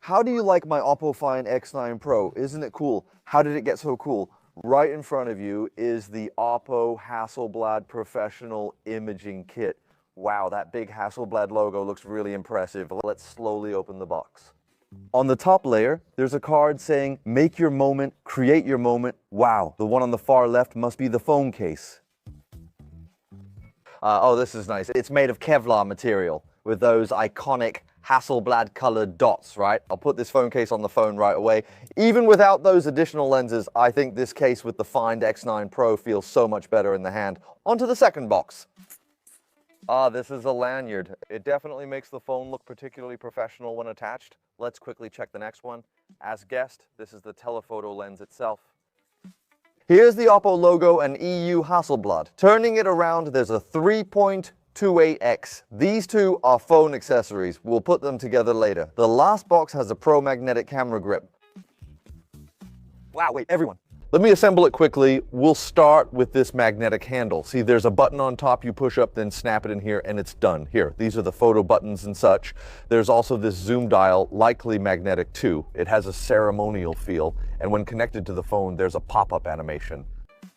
How do you like my OPPO Find X9 Pro? Isn't it cool? How did it get so cool? Right in front of you is the OPPO Hasselblad Professional Imaging Kit. Wow, that big Hasselblad logo looks really impressive. Let's slowly open the box. On the top layer, there's a card saying, make your moment, create your moment. Wow, the one on the far left must be the phone case. Oh, this is nice. It's made of Kevlar material with those iconic Hasselblad colored dots, right? I'll put this phone case on the phone right away. Even without those additional lenses, I think this case with the Find X9 Pro feels so much better in the hand. On to the second box. This is a lanyard. It definitely makes the phone look particularly professional when attached. Let's quickly check the next one. As guessed, this is the telephoto lens itself. Here's the OPPO logo and EU Hasselblad. Turning it around, there's a 3.28x. These two are phone accessories. We'll put them together later. The last box has a pro magnetic camera grip. Wow, wait, everyone. Let me assemble it quickly. We'll start with this magnetic handle. See, there's a button on top you push up, then snap it in here, and it's done. Here, these are the photo buttons and such. There's also this zoom dial, likely magnetic too. It has a ceremonial feel, and when connected to the phone, there's a pop-up animation.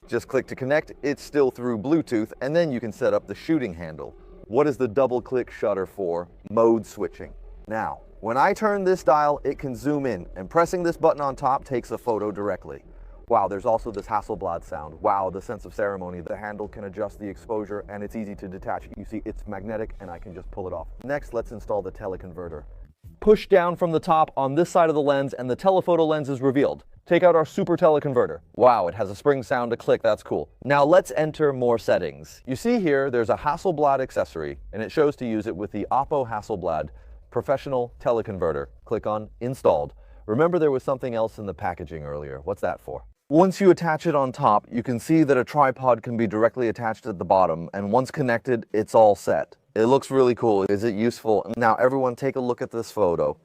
Just click to connect, it's still through Bluetooth, and then you can set up the shooting handle. What is the double-click shutter for? Mode switching. Now, when I turn this dial, it can zoom in, and pressing this button on top takes a photo directly. Wow, there's also this Hasselblad sound. Wow, the sense of ceremony. The handle can adjust the exposure and it's easy to detach. You see, it's magnetic and I can just pull it off. Next, let's install the teleconverter. Push down from the top on this side of the lens and the telephoto lens is revealed. Take out our super teleconverter. Wow, it has a spring sound to click, that's cool. Now let's enter more settings. You see here, there's a Hasselblad accessory and it shows to use it with the OPPO Hasselblad Professional Teleconverter. Click on Installed. Remember there was something else in the packaging earlier. What's that for? Once you attach it on top, you can see that a tripod can be directly attached at the bottom, and once connected, it's all set. It looks really cool. Is it useful? Now everyone take a look at this photo.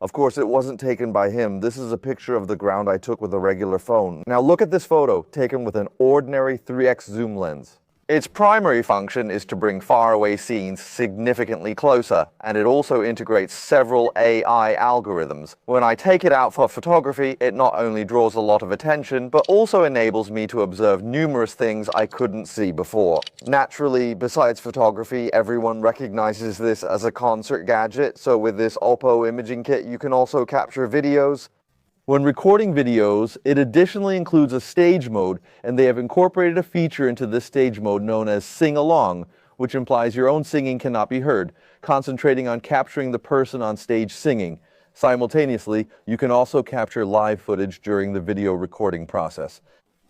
Of course, it wasn't taken by him. This is a picture of the ground I took with a regular phone. Now look at this photo, taken with an ordinary 3x zoom lens. Its primary function is to bring faraway scenes significantly closer, and it also integrates several AI algorithms. When I take it out for photography, it not only draws a lot of attention, but also enables me to observe numerous things I couldn't see before. Naturally, besides photography, everyone recognizes this as a concert gadget, so with this OPPO imaging kit, you can also capture videos. When recording videos, it additionally includes a stage mode, and they have incorporated a feature into this stage mode known as Sing Along, which implies your own singing cannot be heard, concentrating on capturing the person on stage singing. Simultaneously, you can also capture live footage during the video recording process.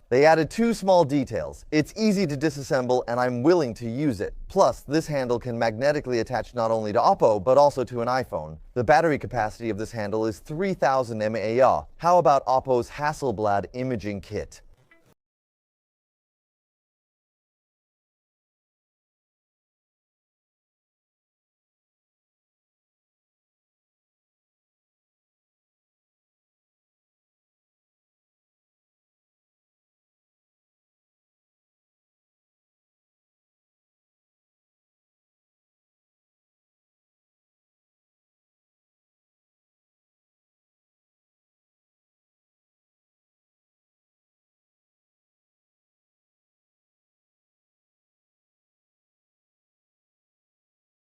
They added two small details. It's easy to disassemble and I'm willing to use it. Plus, this handle can magnetically attach not only to OPPO, but also to an iPhone. The battery capacity of this handle is 3000 mAh. How about OPPO's Hasselblad imaging kit?